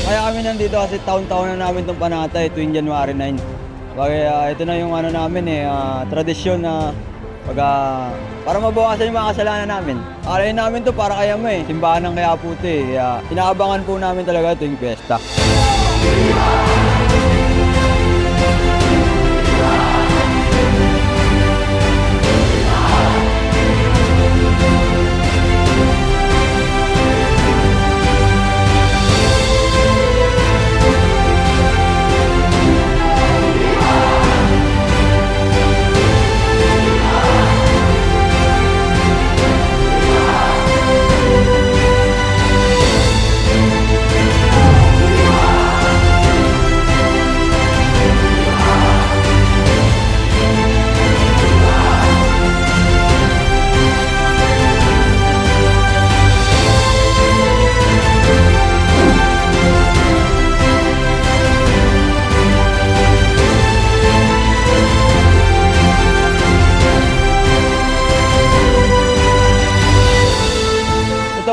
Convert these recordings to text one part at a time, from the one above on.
Kaya kami nandito kasi taon-taon na namin itong panatay tuwing January 9. Kaya ito na yung ano namin tradisyon na para mabawasan yung mga kasalanan namin. Alayin namin to para kaya mo simbahan ng Quiapo Kaya inaabangan po namin talaga tuwing piyesta.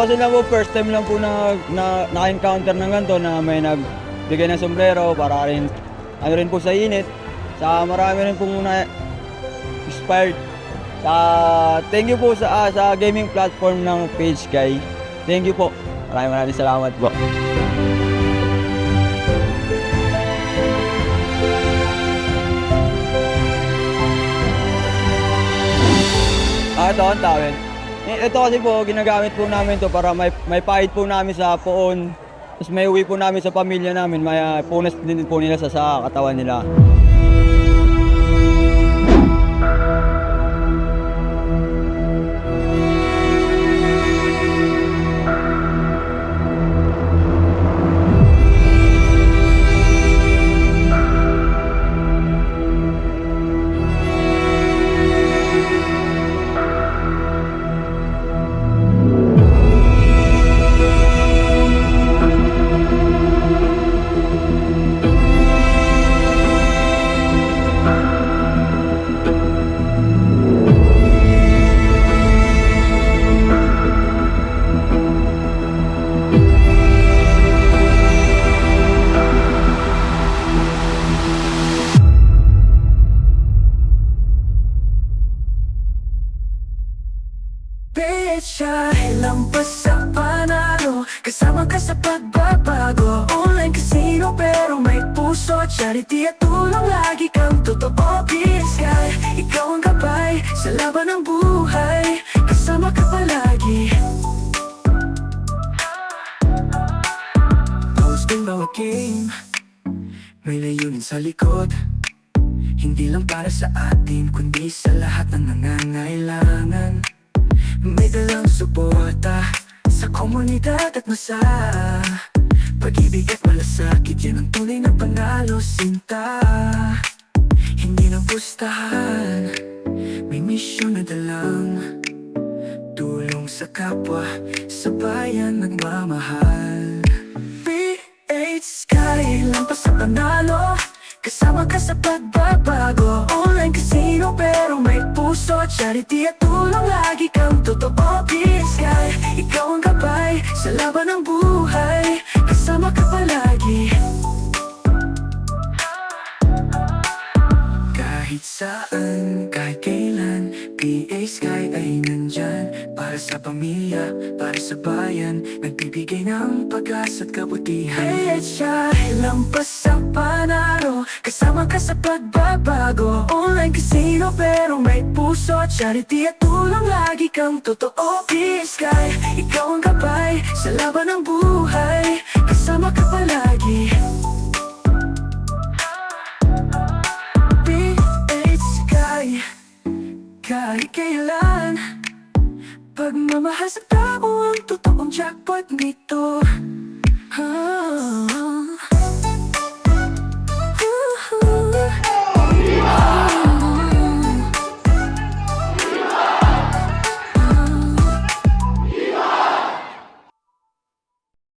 Kasi lang po, first time lang po na naka-encounter ng ganito na may nagbigay ng sombrero para rin rin po sa init. Marami rin po muna inspired. Thank you po sa gaming platform ng Page Sky. Thank you po. Maraming salamat po. Ito ang tawin. Ito kasi po, ginagamit po namin to para may pahid po namin sa poon. Tapos may uwi po namin sa pamilya namin, may punas din po nila sa katawan nila. Siya lampas sa panalo, kasama ka sa pagbabago. Online casino pero may puso, charity at tulong, lagi kang totoo. Sky, ikaw ang gabay sa laban ng buhay, kasama ka palagi. Close din bawat game, may layunin sa likod. Hindi lang para sa atin, kundi sa lahat ng nangangailangan. May dalang suporta sa komunidad at masa. Pag-ibig at malasakit, yan ang tunay na panalo. Sinta, hindi nang pustahan, may misyon na dalang tulong sa kapwa, sa bayan nagmamahal. PH Sky, lampas sa panalo, kasama ka sa pagbabago. Online casino pero may puso, charity at tulong, lagi kang totoo. Sky, ikaw ang gabay sa laban ng buhay, kasama ka palagi. Kahit saan, kahit kailan, PA Sky ay nandyan. Para sa pamilya, para sa bayan, nagbibigay ng pag-asa at kabutihan. PH Sky, lampas sa panalo, kasama ka sa pagbabago. Online casino pero may puso, charity at tulong, lagi kang totoo. PH Sky, ikaw ang gabay sa laban ng buhay,